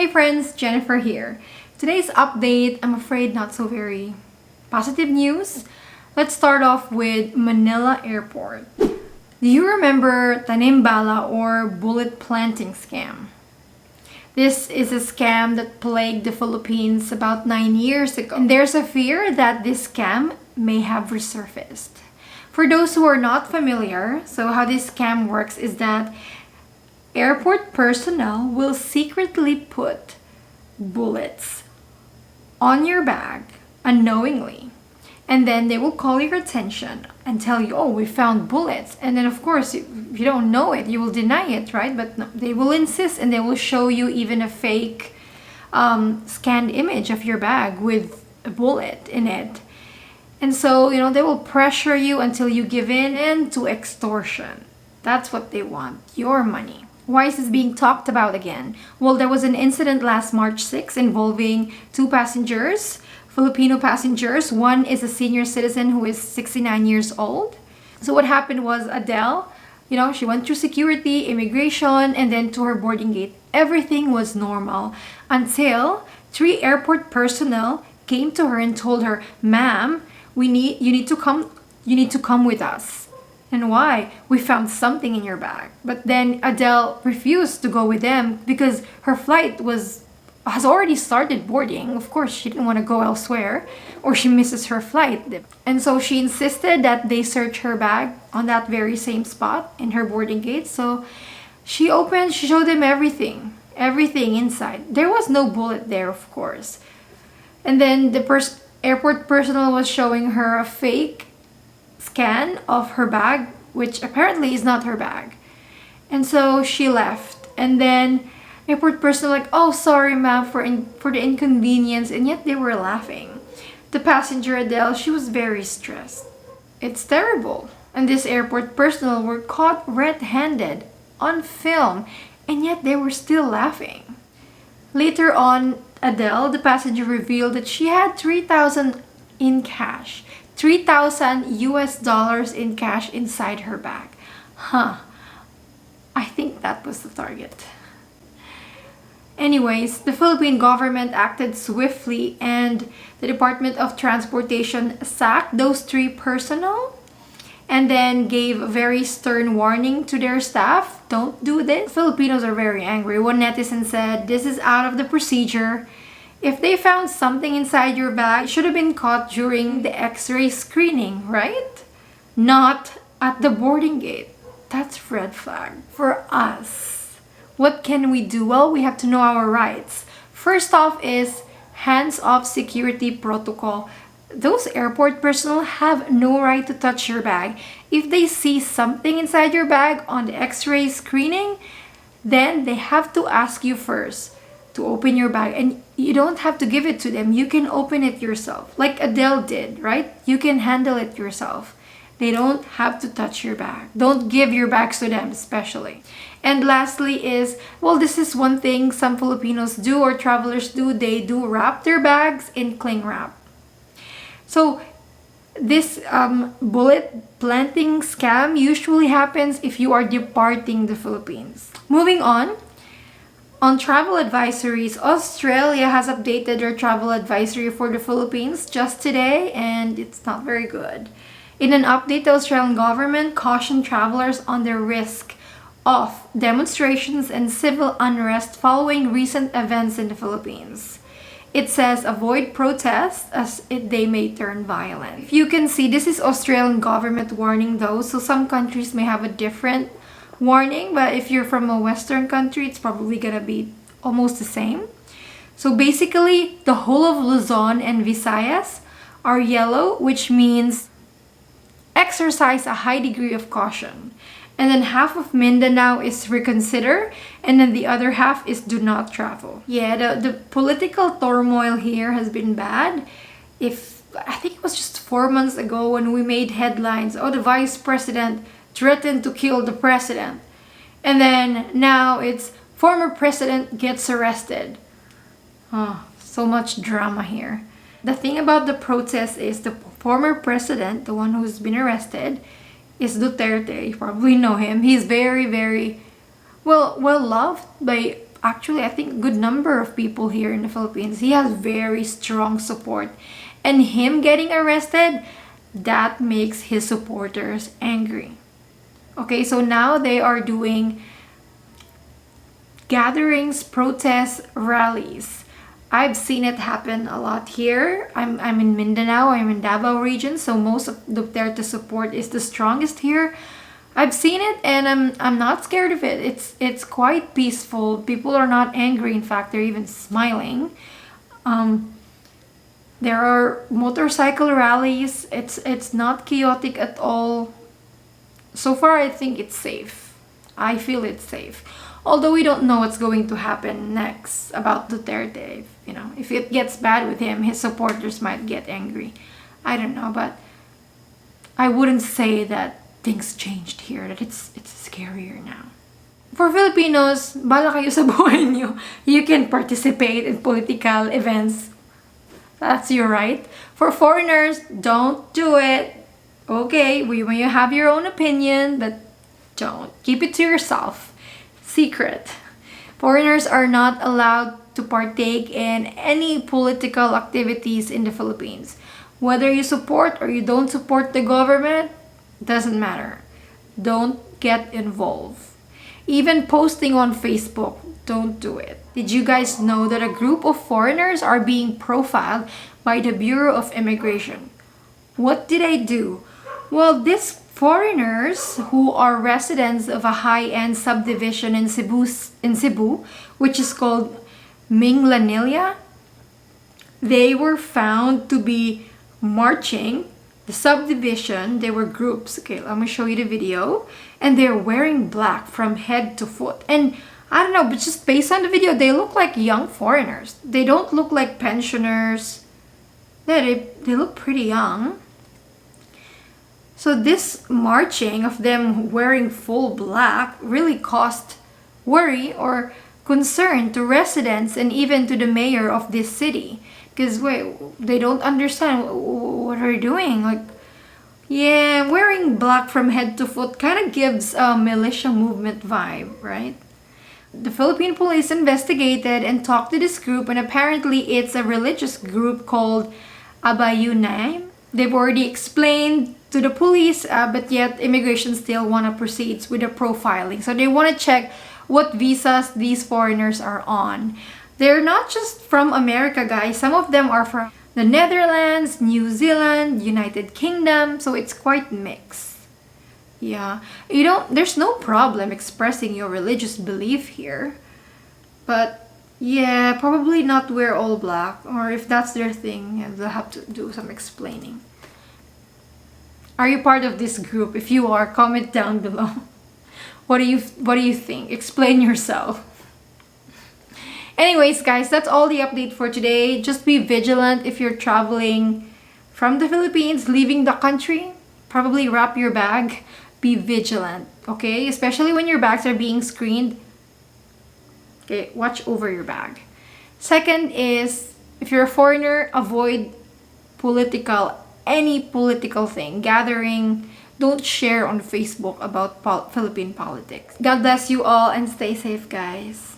Hey friends, Jennifer here. Today's update, I'm afraid not so very positive news. Let's start off with Manila Airport. Do you remember Tanim Bala or bullet planting scam? This is a scam that plagued the Philippines about 9 years ago. And there's a fear that this scam may have resurfaced. For those who are not familiar, so how this scam works is that airport personnel will secretly put bullets on your bag unknowingly. And then they will call your attention and tell you, oh, we found bullets. And then, of course, if you don't know it, you will deny it, right? But no, they will insist and they will show you even a fake scanned image of your bag with a bullet in it. And so, they will pressure you until you give in and to extortion. That's what they want, your money. Why is this being talked about again? Well, there was an incident last March 6 involving two passengers, Filipino passengers. One is a senior citizen who is 69 years old. So what happened was Adele, she went through security, immigration, and then to her boarding gate. Everything was normal until 3 airport personnel came to her and told her, "Ma'am, you need to come with us." And why? "We found something in your bag." But then Adele refused to go with them because her flight has already started boarding. Of course, she didn't want to go elsewhere or she misses her flight. And so she insisted that they search her bag on that very same spot in her boarding gate. So she showed them everything inside. There was no bullet there, of course. And then the airport personnel was showing her a fake scan of her bag, which apparently is not her bag. And so she left. And then airport personnel like, "Oh, sorry ma'am for the inconvenience," and yet they were laughing. The passenger Adele, she was very stressed. It's terrible. And this airport personnel were caught red-handed on film, and yet they were still laughing. Later on, Adele, the passenger, revealed that she had 3,000 in cash. $3,000 in cash inside her bag. I think that was the target. Anyways, the Philippine government acted swiftly and the Department of Transportation sacked those 3 personnel and then gave a very stern warning to their staff. Don't do this. Filipinos are very angry. One netizen said, "This is out of the procedure. If they found something inside your bag, it should have been caught during the X-ray screening, right? Not at the boarding gate." That's red flag for us. What can we do? Well, we have to know our rights. First off is hands-off security protocol. Those airport personnel have no right to touch your bag. If they see something inside your bag on the X-ray screening, then they have to ask you first to open your bag, and you don't have to give it to them. You can open it yourself, like Adele did, right? You can handle it yourself. They don't have to touch your bag. Don't give your bags to them, especially. And lastly is, well, this is one thing some Filipinos do or travelers do. They do wrap their bags in cling wrap. So this bullet planting scam usually happens if you are departing the Philippines. Moving on travel advisories, Australia has updated their travel advisory for the Philippines just today, and it's not very good. In an update, the Australian government cautioned travelers on the risk of demonstrations and civil unrest following recent events in the Philippines. It says avoid protests as they may turn violent. You can see this is Australian government warning though, so some countries may have a different warning, but if you're from a Western country, it's probably gonna be almost the same. So basically, the whole of Luzon and Visayas are yellow, which means exercise a high degree of caution. And then half of Mindanao is reconsider, and then the other half is do not travel. Yeah, the political turmoil here has been bad. I think it was just 4 months ago when we made headlines, oh, the vice president threatened to kill the president. And then now it's former president gets arrested. Oh, so much drama here. The thing about the protest is the former president, the one who's been arrested, is Duterte. You probably know him. He's very, very well loved by actually, I think, a good number of people here in the Philippines. He has very strong support. And him getting arrested, that makes his supporters angry. Okay, so now they are doing gatherings, protests, rallies. I've seen it happen a lot here. I'm in Mindanao, I'm in Davao region, so most of Duterte support is the strongest here. I've seen it and I'm not scared of it. It's quite peaceful. People are not angry. In fact, they're even smiling. There are motorcycle rallies. It's not chaotic at all. So far, I think it's safe. I feel it's safe. Although we don't know what's going to happen next about Duterte. You know, if it gets bad with him, his supporters might get angry. I don't know, but I wouldn't say that things changed here, that it's scarier now. For Filipinos, bala kayo sa buhay niyo. You can participate in political events. That's your right. For foreigners, don't do it. Okay, when you have your own opinion, but don't. Keep it to yourself. Secret. Foreigners are not allowed to partake in any political activities in the Philippines. Whether you support or you don't support the government, doesn't matter. Don't get involved. Even posting on Facebook, don't do it. Did you guys know that a group of foreigners are being profiled by the Bureau of Immigration? What did I do? Well, these foreigners who are residents of a high-end subdivision in Cebu, which is called Minglanilla, they were found to be marching the subdivision. They were groups. Okay, let me show you the video. And they're wearing black from head to foot. And I don't know, but just based on the video, they look like young foreigners. They don't look like pensioners. They look pretty young. So this marching of them wearing full black really caused worry or concern to residents and even to the mayor of this city. Because they don't understand what are you doing. Like, yeah, wearing black from head to foot kind of gives a militia movement vibe, right? The Philippine police investigated and talked to this group, and apparently it's a religious group called Abayunay. They've already explained to the police, but yet immigration still want to proceed with the profiling. So they want to check what visas these foreigners are on. They're not just from America, guys. Some of them are from the Netherlands, New Zealand, United Kingdom. So it's quite mixed. Yeah. There's no problem expressing your religious belief here. But yeah, probably not wear all black. Or if that's their thing, they'll have to do some explaining. Are you part of this group? If you are, comment down below. What do you think? Explain yourself. Anyways, guys, that's all the update for today. Just be vigilant if you're traveling from the Philippines, leaving the country. Probably wrap your bag. Be vigilant, okay? Especially when your bags are being screened. Okay, watch over your bag. Second is, if you're a foreigner, avoid any political thing, gathering. Don't share on Facebook about Philippine politics. God bless you all and stay safe, guys.